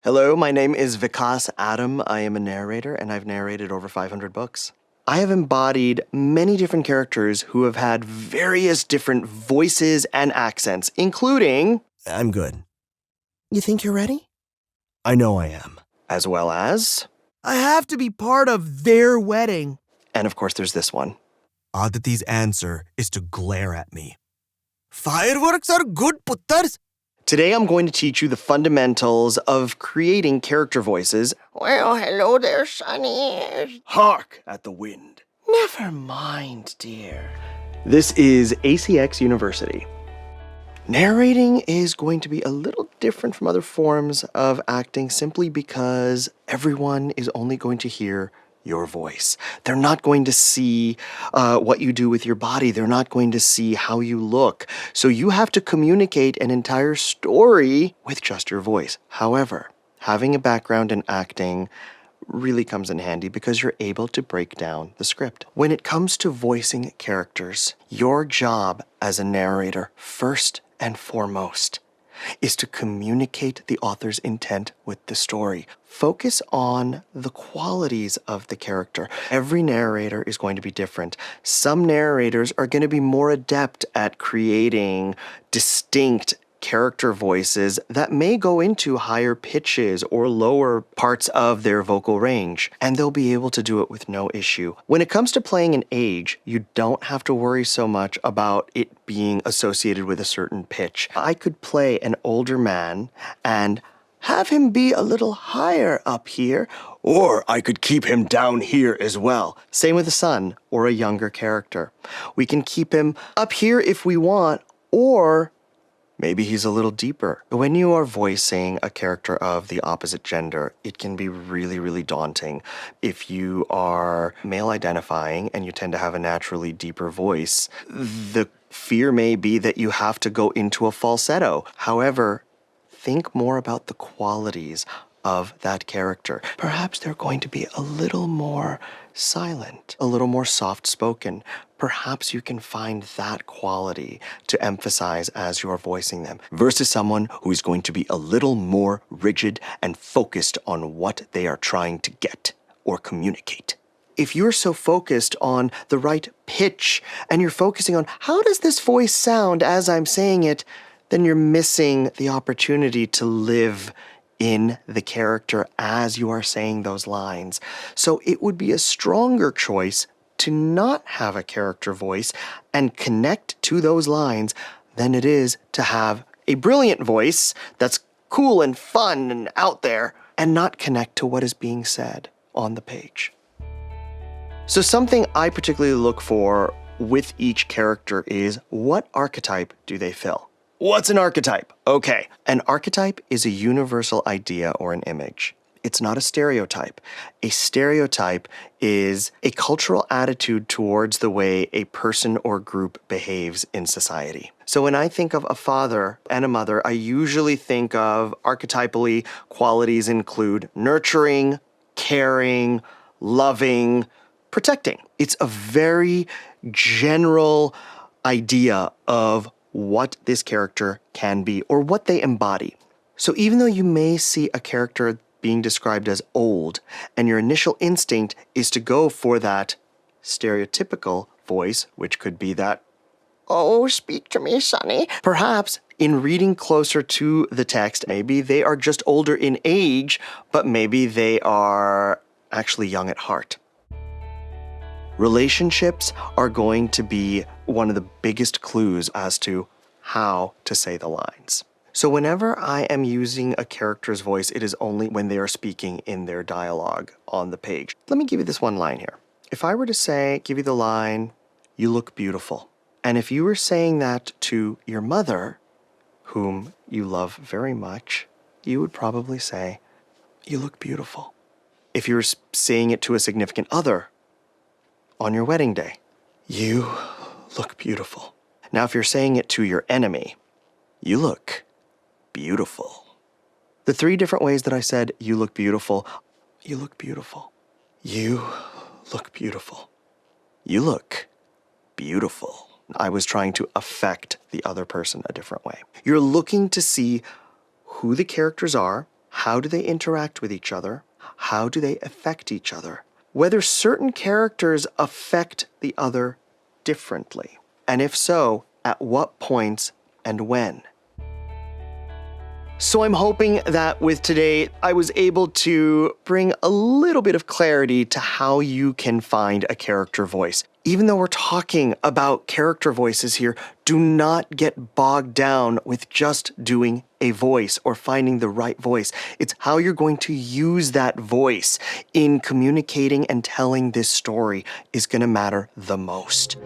Hello, my name is Vikas Adam. I am a narrator and I've narrated over 500 books. I have embodied many different characters who have had various different voices and accents, including... I'm good. You think you're ready? I know I am. As well as... I have to be part of their wedding. And of course there's this one. Aditi's answer is to glare at me. Fireworks are good, puttars. Today I'm going to teach you the fundamentals of creating character voices. Well, hello there, Sonny. Hark at the wind. Never mind, dear. This is ACX University. Narrating is going to be a little different from other forms of acting simply because everyone is only going to hear your voice. They're not going to see what you do with your body. They're not going to see how you look. So you have to communicate an entire story with just your voice. However, having a background in acting really comes in handy because you're able to break down the script. When it comes to voicing characters, your job as a narrator, first and foremost, is to communicate the author's intent with the story. Focus on the qualities of the character. Every narrator is going to be different. Some narrators are going to be more adept at creating distinct character voices that may go into higher pitches or lower parts of their vocal range, and they'll be able to do it with no issue. When it comes to playing an age, you don't have to worry so much about it being associated with a certain pitch. I could play an older man and have him be a little higher up here, or I could keep him down here as well. Same with a son or a younger character. We can keep him up here if we want, or maybe he's a little deeper. When you are voicing a character of the opposite gender, it can be really, really daunting. If you are male identifying and you tend to have a naturally deeper voice, the fear may be that you have to go into a falsetto. However, think more about the qualities of that character. Perhaps they're going to be a little more silent, a little more soft-spoken. Perhaps you can find that quality to emphasize as you're voicing them, versus someone who is going to be a little more rigid and focused on what they are trying to get or communicate. If you're so focused on the right pitch and you're focusing on how does this voice sound as I'm saying it, then you're missing the opportunity to live in the character as you are saying those lines. So it would be a stronger choice to not have a character voice and connect to those lines than it is to have a brilliant voice that's cool and fun and out there and not connect to what is being said on the page. So something I particularly look for with each character is what archetype do they fill? What's an archetype? Okay, an archetype is a universal idea or an image. It's not a stereotype. A stereotype is a cultural attitude towards the way a person or group behaves in society. So when I think of a father and a mother, I usually think of archetypally qualities include nurturing, caring, loving, protecting. It's a very general idea of what this character can be or what they embody. So even though you may see a character being described as old and your initial instinct is to go for that stereotypical voice, which could be that, Oh, speak to me, Sonny. perhaps in reading closer to the text, maybe they are just older in age, but maybe they are actually young at heart. Relationships are going to be one of the biggest clues as to how to say the lines. So whenever I am using a character's voice, it is only when they are speaking in their dialogue on the page. Let me give you this one line here. If I were to give you the line, "You look beautiful," and if you were saying that to your mother, whom you love very much, you would probably say, "You look beautiful." If you were saying it to a significant other, on your wedding day, "You look beautiful." Now, if you're saying it to your enemy, "You look beautiful." The three different ways that I said, "You look beautiful," you look beautiful. You look beautiful. You look beautiful. I was trying to affect the other person a different way. You're looking to see who the characters are, How do they interact with each other? How do they affect each other? Whether certain characters affect the other differently. And if so, at what points and when? So I'm hoping that with today, I was able to bring a little bit of clarity to how you can find a character voice. Even though we're talking about character voices here, do not get bogged down with just doing a voice or finding the right voice. It's how you're going to use that voice in communicating and telling this story is going to matter the most.